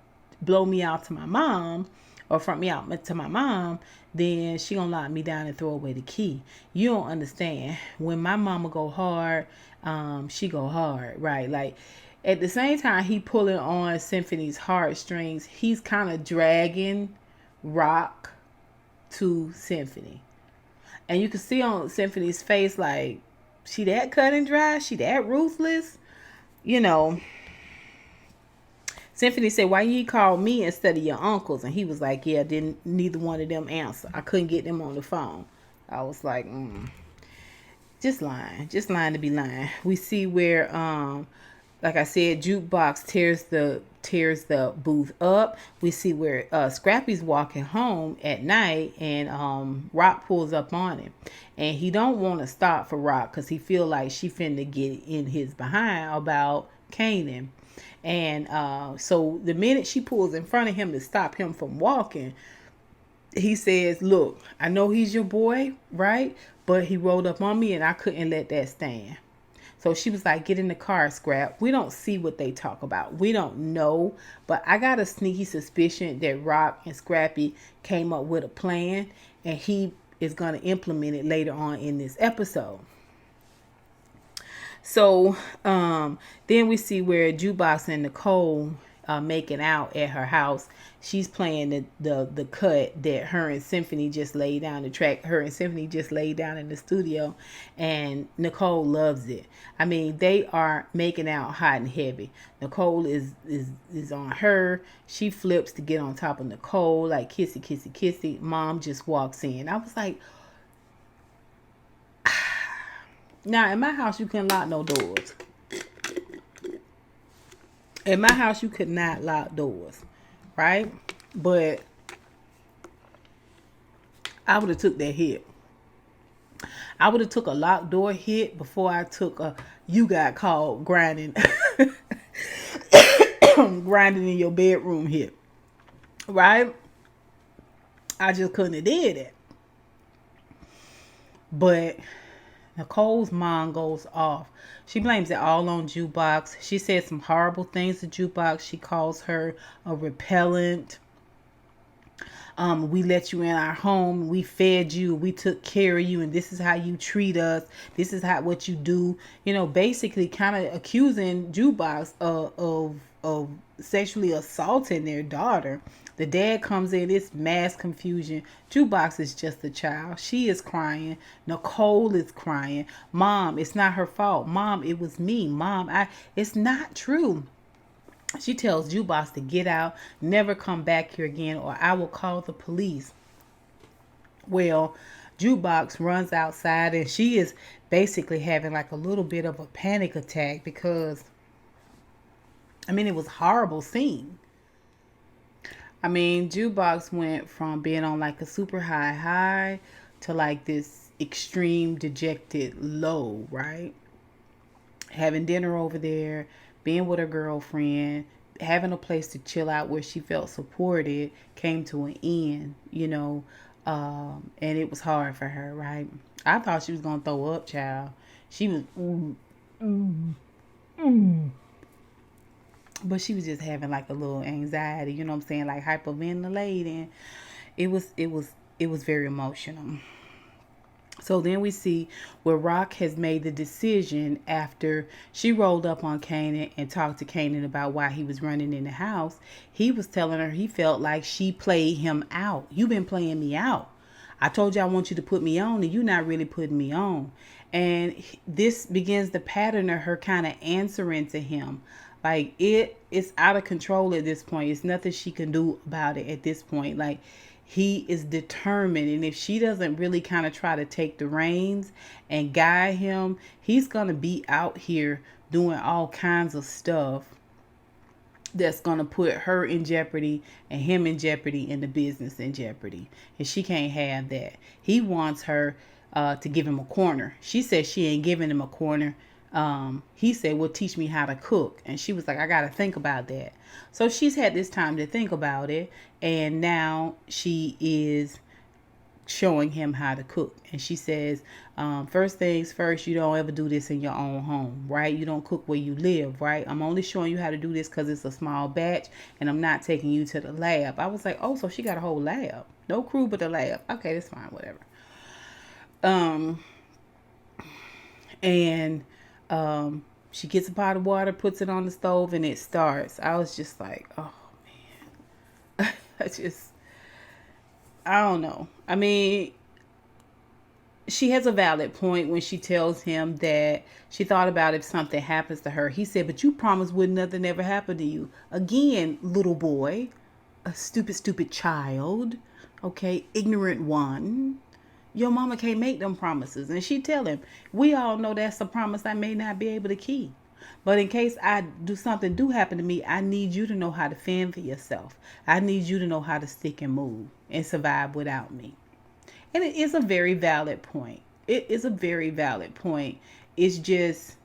blow me out to my mom, or front me out to my mom, then she gonna lock me down and throw away the key. You don't understand. When my mama go hard, she go hard, right? Like, at the same time he pulling on Symphony's heartstrings, he's kind of dragging Rock to Symphony. And you can see on Symphony's face, like, she that cut and dry? She that ruthless? You know, Symphony said, why you call me instead of your uncles? And he was like, yeah, didn't neither one of them answer. I couldn't get them on the phone. I was like, just lying to be lying. We see where, like I said, Jukebox tears the booth up. We see where Scrappy's walking home at night, and Rock pulls up on him, and he don't want to stop for Rock because he feel like she finna get in his behind about Kanan. And so the minute she pulls in front of him to stop him from walking, he says, look, I know he's your boy, right? But he rolled up on me and I couldn't let that stand. So she was like, get in the car, Scrap. We don't see what they talk about. We don't know. But I got a sneaky suspicion that Rock and Scrappy came up with a plan, and he is going to implement it later on in this episode. So then we see where Jukebox and Nicole making out at her house. She's playing the cut that her and Symphony just laid down, the track her and Symphony just laid down in the studio, and Nicole loves it. I mean, they are making out hot and heavy. Nicole is on her. She flips to get on top of Nicole, like kissy, kissy, kissy. Mom just walks in. I was like, now, in my house, you couldn't lock no doors. In my house, you could not lock doors, right? But I would have took that hit. I would have took a locked door hit before I took a you got called grinding, grinding in your bedroom hit, right? I just couldn't have did it. But Nicole's mind goes off. She blames it all on Jukebox. She said some horrible things to Jukebox. She calls her a repellent. We let you in our home. We fed you. We took care of you. And this is how you treat us. This is what you do. You know, basically kind of accusing Jukebox of sexually assaulting their daughter. The dad comes in, it's mass confusion. Jukebox is just a child. She is crying. Nicole is crying. Mom, it's not her fault. Mom, it was me. Mom, it's not true. She tells Jukebox to get out, never come back here again, or I will call the police. Well, Jukebox runs outside, and she is basically having like a little bit of a panic attack because, I mean, it was a horrible scene. I mean, Jukebox went from being on like a super high to like this extreme dejected low, right? Having dinner over there, being with her girlfriend, having a place to chill out where she felt supported came to an end, you know, and it was hard for her, right? I thought she was going to throw up, child. She was, but she was just having like a little anxiety, you know what I'm saying, like hyperventilating. It was very emotional. So then we see where Rock has made the decision after she rolled up on Kanan and talked to Kanan about why he was running in the house. He was telling her he felt like she played him out. You've been playing me out. I told you I want you to put me on, and you're not really putting me on. And this begins the pattern of her kind of answering to him. Like it's out of control at this point. It's nothing she can do about it at this point. Like he is determined, and if she doesn't really kind of try to take the reins and guide him, he's gonna be out here doing all kinds of stuff that's going to put her in jeopardy and him in jeopardy and the business in jeopardy. And she can't have that. He wants her to give him a corner. She said she ain't giving him a corner. He said, well, teach me how to cook. And she was like, I got to think about that. So she's had this time to think about it. And now she is showing him how to cook. And she says, first things first, you don't ever do this in your own home, right? You don't cook where you live, right? I'm only showing you how to do this because it's a small batch and I'm not taking you to the lab. I was like, oh, so she got a whole lab. No crew but the lab. Okay, that's fine, whatever. And she gets a pot of water, puts it on the stove, and it starts. I was just like, oh man. I don't know. I mean, she has a valid point when she tells him that she thought about if something happens to her. He said, but you promised would nothing ever happen to you. Again, little boy, a stupid child, okay, ignorant one. Your mama can't make them promises. And she tell him, we all know that's a promise I may not be able to keep. But in case something do happen to me, I need you to know how to fend for yourself. I need you to know how to stick and move and survive without me. And it is a very valid point. It is a very valid point. It's just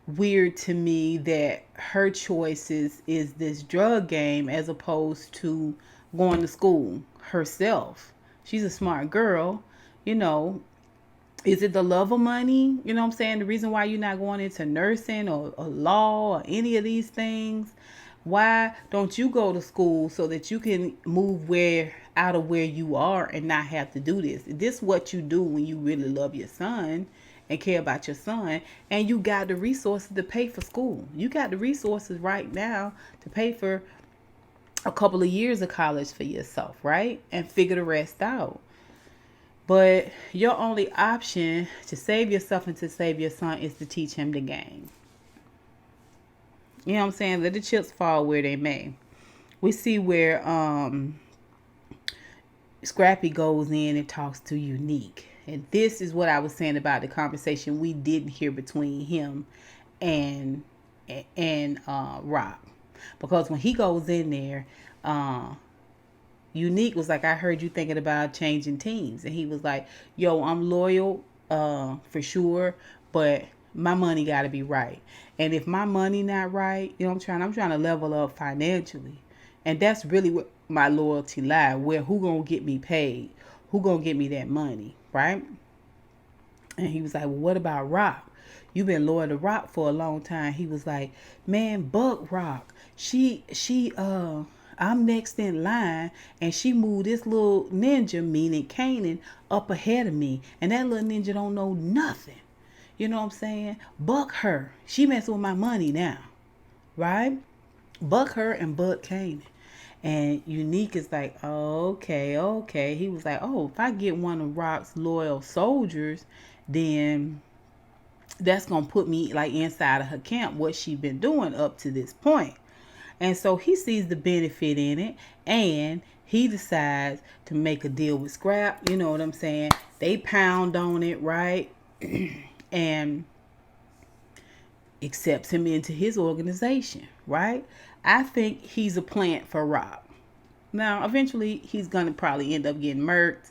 weird to me that her choices is this drug game as opposed to going to school herself. She's a smart girl, you know. Is it the love of money? You know what I'm saying? The reason why you're not going into nursing or law or any of these things. Why don't you go to school so that you can move out of where you are and not have to do this? This is what you do when you really love your son and care about your son, and you got the resources to pay for school. You got the resources right now to pay for a couple of years of college for yourself, right? And figure the rest out. But your only option to save yourself and to save your son is to teach him the game. You know what I'm saying? Let the chips fall where they may. We see where Scrappy goes in and talks to Unique. And this is what I was saying about the conversation we didn't hear between him and Rock. Because when he goes in there, Unique was like, I heard you thinking about changing teams. And he was like, yo, I'm loyal for sure, but my money got to be right. And if my money not right, you know, I'm trying to level up financially. And that's really what my loyalty lie. Where who gonna get me paid? Who gonna get me that money, right? And he was like, well, what about Rock? You've been loyal to Rock for a long time. He was like, man, Buck Rock. I'm next in line, and she moved this little ninja, meaning Kanan, up ahead of me. And that little ninja don't know nothing. You know what I'm saying? Buck her. She messing with my money now. Right? Buck her and buck Kanan. And Unique is like, okay. He was like, oh, if I get one of Rock's loyal soldiers, then that's going to put me like inside of her camp, what she been doing up to this point. And so he sees the benefit in it, and he decides to make a deal with Scrap. You know what I'm saying? They pound on it, right? And accepts him into his organization, right? I think he's a plant for Rock. Now, eventually, he's going to probably end up getting murked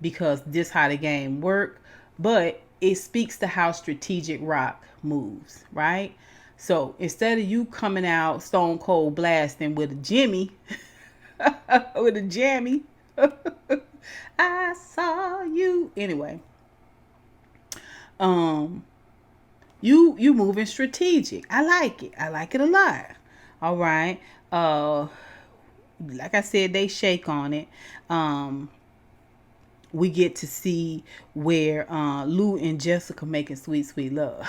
because this how the game work. But it speaks to how strategic Rock moves, right? So instead of you coming out stone cold blasting with a Jimmy, with a jammy, I saw you. Anyway, you moving strategic. I like it. I like it a lot. All right. Like I said, they shake on it. we get to see where Lou and Jessica making sweet, sweet love.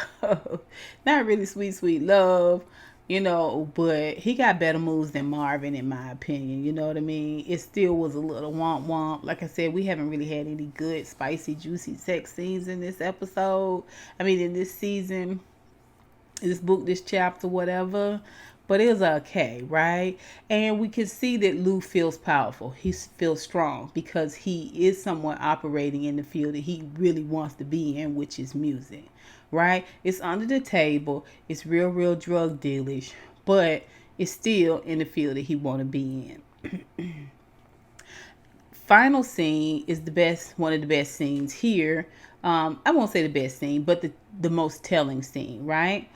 Not really sweet, sweet love, but he got better moves than Marvin, in my opinion. You know what I mean? It still was a little womp womp. Like I said, we haven't really had any good, spicy, juicy sex scenes in this episode. I mean, in this season, this book, this chapter, whatever. But it was okay, right? And we can see that Lou feels powerful. He feels strong because he is someone operating in the field that he really wants to be in, which is music, right? It's under the table. It's real, real drug dealish, but it's still in the field that he want to be in. Final scene is one of the best scenes here. I won't say the best scene, but the most telling scene, right?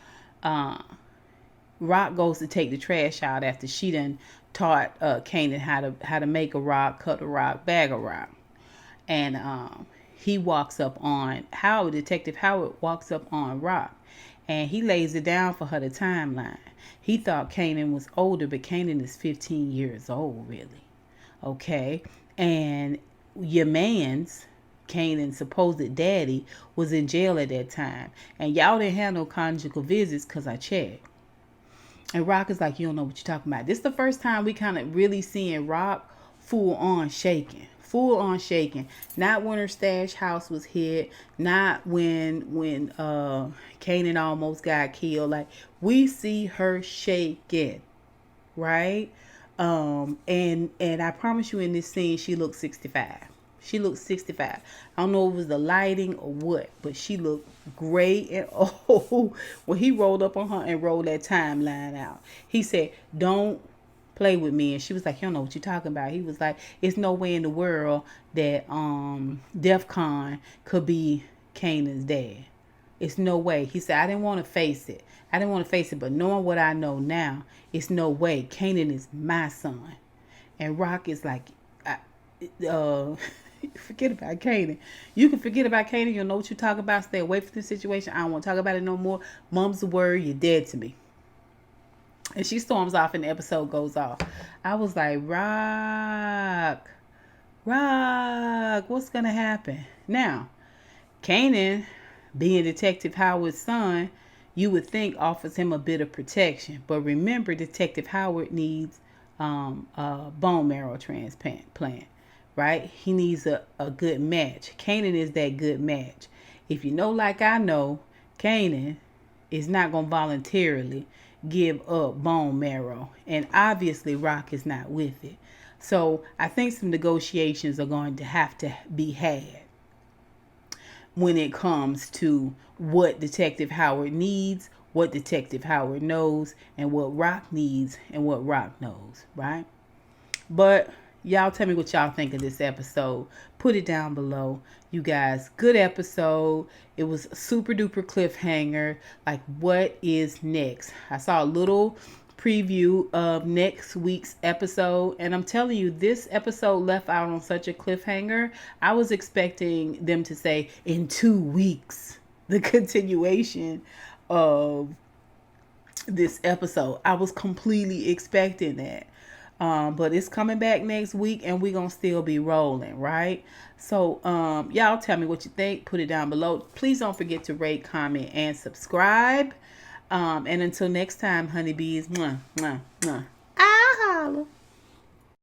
Rock goes to take the trash out after she done taught Kanan how to make a rock, cut a rock, bag a rock. And he walks up on Detective Howard walks up on Rock, and he lays it down for her the timeline. He thought Kanan was older, but Kanan is 15 years old, really. Okay? And your man's Kanan's supposed daddy was in jail at that time. And y'all didn't have no conjugal visits because I checked. And Rock is like, you don't know what you're talking about. This is the first time we kind of really seeing Rock full on shaking. Full on shaking. Not when her stash house was hit. Not when Kanan almost got killed. Like, we see her shaking. Right? And I promise you in this scene, she looks 65. She looked 65. I don't know if it was the lighting or what, but she looked great and old when he rolled up on her and rolled that timeline out. He said, don't play with me. And she was like, you don't know what you're talking about. He was like, it's no way in the world that DEF CON could be Kanan's dad. It's no way. He said, I didn't want to face it. But knowing what I know now, it's no way. Kanan is my son. And Rock is like, forget about Kanan. You can forget about Kanan. You'll know what you talk about. Stay away from this situation. I don't want to talk about it no more. Mum's the word. You're dead to me. And she storms off and the episode goes off. I was like, Rock, what's going to happen? Now, Kanan, being Detective Howard's son, you would think offers him a bit of protection. But remember, Detective Howard needs a bone marrow transplant. Right? He needs a good match. Kanan is that good match. If you know, like I know, Kanan is not going to voluntarily give up bone marrow. And obviously, Rock is not with it. So I think some negotiations are going to have to be had when it comes to what Detective Howard needs, what Detective Howard knows, and what Rock needs and what Rock knows. Right? But y'all tell me what y'all think of this episode. Put it down below. You guys, good episode. It was a super duper cliffhanger. Like, what is next? I saw a little preview of next week's episode, and I'm telling you, this episode left out on such a cliffhanger. I was expecting them to say in 2 weeks the continuation of this episode. I was completely expecting that. But it's coming back next week and we're going to still be rolling, right? So, y'all tell me what you think. Put it down below. Please don't forget to rate, comment, and subscribe. And until next time, honeybees, mwah, mwah, mwah. I'll holla.